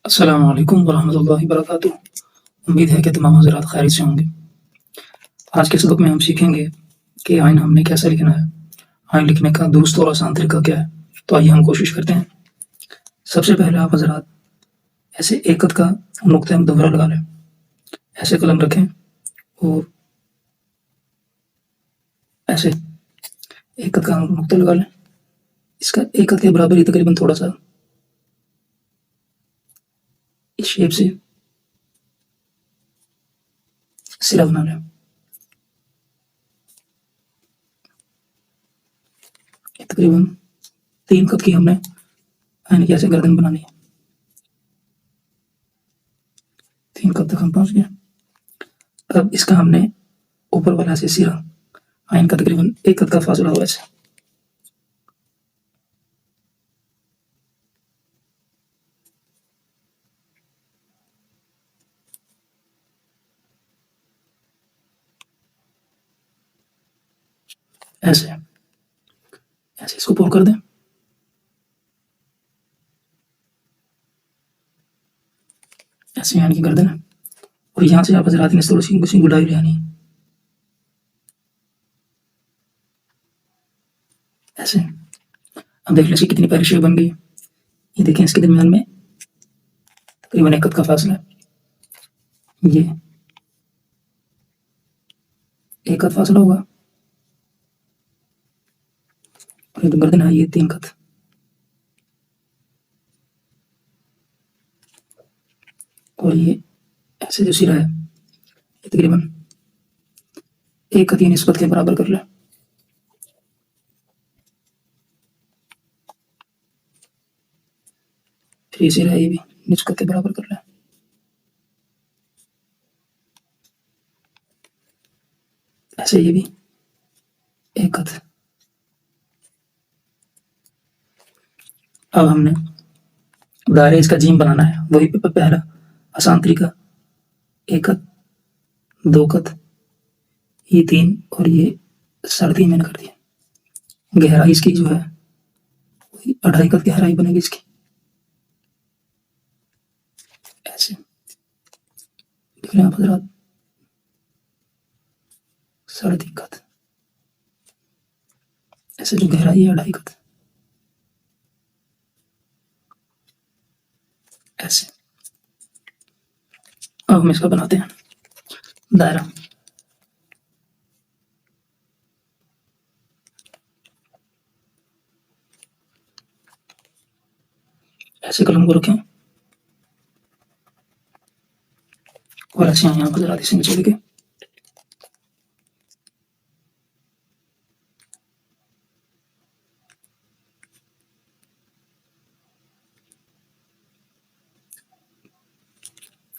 अस्सलाम वालेकुम वरहमतुल्लाहि वबरकातुह। उम्मीद है कि तमाम हज़रात खैरियत से होंगे। आज के सबक में हम सीखेंगे कि आइन हमने कैसे लिखना है। आइन लिखने का दुरुस्त और आसान तरीका क्या है? तो आइए हम कोशिश करते हैं। सबसे पहले आप हज़रात ऐसे एक खत का नुक्ते मुदव्वरा लगा लें। ऐसे कलम रखें और ऐसे एक खत का नुक्ता लगा लें। इसका एक खत के बराबर ही तकरीबन थोड़ा-सा इस शेप से सिरा बना लें। तकरीबन 3 खत की हमने आइन की ऐसे गर्दन बनानी है। 3 खत तक हम पहुँच गए। अब इसका हमने ऊपर वाला ऐसे सिरा आइन का तकरीबन 1 खत का फासला हो ऐसे। ऐसे, ऐसे इसको पुल कर दें। ऐसे आइन की गर्दन है और यहाँ से आप हज़रात ने थोड़ी-सी कुछ गुडाई ले आनी है। ऐसे। अब देख लें इसकी कितनी प्यारी शेप बन गई है। ये देखें इसके दरमियान में तकरीबन 1 कत का फासला है। ये 1 कत फासला होगा और ये जो गर्दन है ये 3 कत। और ये ऐसे जो सिरा है ये तकरीबन 1 कत की निस्बत के बराबर कर लें। फिर ये सिरा ये भी निस्बत के बराबर कर लें। ऐसे ये भी 1 कत। अब हमने दायरे इसका जीम बनाना है। वही पहला आसान तरीका 1 कत, 2 कत, ये 3 और ये 3.5 मैंने कर दिया। गहराई इसकी जो है 2.5 कत गहराई बनेगी इसकी। ऐसे देख लें आप हज़रात 3.5 कत। ऐसे जो गहराई है 2.5 कत। ऐसे। अब हम इसका बनाते हैं दायरा। ऐसे कलम को रखें और ऐसे यहाँ पर जरा से नीचे लेके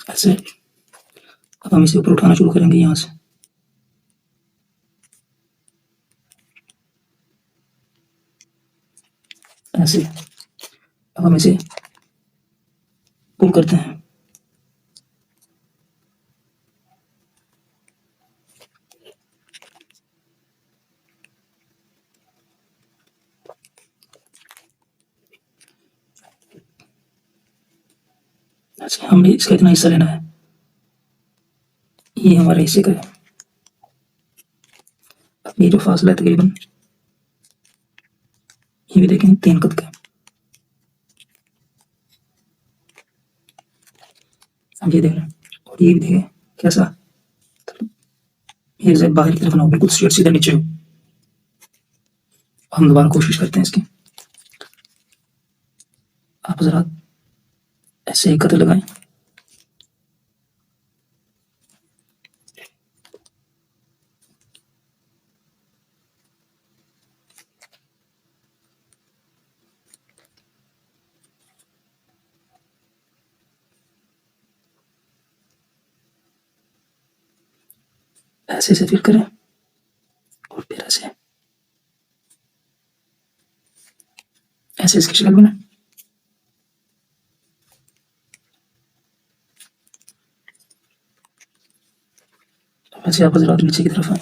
ऐसे। अब हम इसे ऊपर उठाना शुरू करेंगे यहाँ से। ऐसे। अब हम इसे पुल करते हैं। ऐसे हमने इसका इतना हिस्सा लेना है। ये हमारे हिस्से का है। अब ये जो फासला है तकरीबन ये भी देखें 3 कत का। अब ये देख लें और ये भी देखें कैसा ये जब बाहर की तरफ ना हो बिल्कुल स्ट्रेट सीधा नीचे हो। हम दोबारा कोशिश करते हैं इसकी। आप जरा ऐसे एक कत लगाएं। ऐसे से फिर करें और फिर ऐसे ऐसे इसकी शक्ल बनाएं। ऐसे आप जरा नीचे की तरफ आए।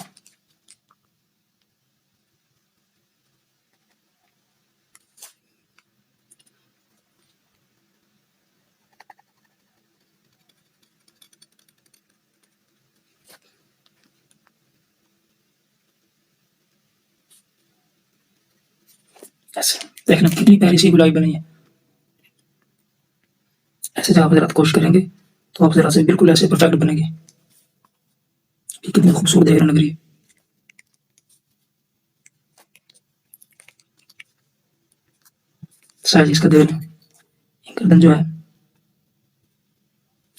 ऐसे देखना कितनी प्यारी सी गुलाबी बनी है। ऐसे जब आप हजरात कोशिश करेंगे तो आप जरा से बिल्कुल ऐसे परफेक्ट बनेगी। ये कितनी खूबसूरत है लग रही है। साइज इसका देख लें, गर्दन जो है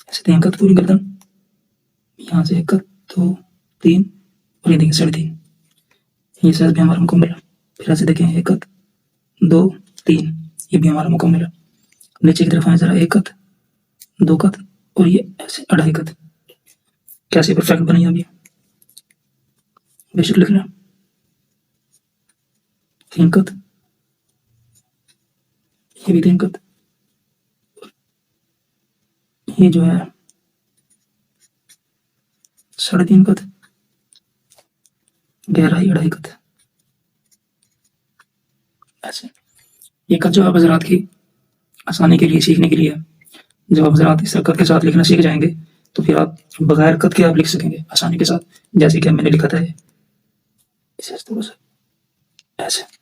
ऐसे तीन कत पूरी गर्दन, यहाँ से 1 कत 2 3 और ये देखिए 3.5। ये साइज भी हमारा मुकम्मल है। फिर ऐसे देखें 1 कत 2 3, ये भी हमारा मुकम्मल है। नीचे की तरफ आए जरा 1 कत 2 कत और ये ऐसे 2.5 कत। कैसे परफेक्ट बनी है अभी, बेशक लिख लें 3 कत, ये भी 3 कत, ये जो है 3.5 कत, गहराई 2.5 कत। ऐसे ये कत जो आप हजरात की आसानी के लिए सीखने के लिए है। जब आप हजरात इस कत के साथ लिखना सीख जाएंगे तो फिर आप बगैर कत के आप लिख सकेंगे आसानी के साथ, जैसे कि मैंने लिखा था इस तरह से ऐसे।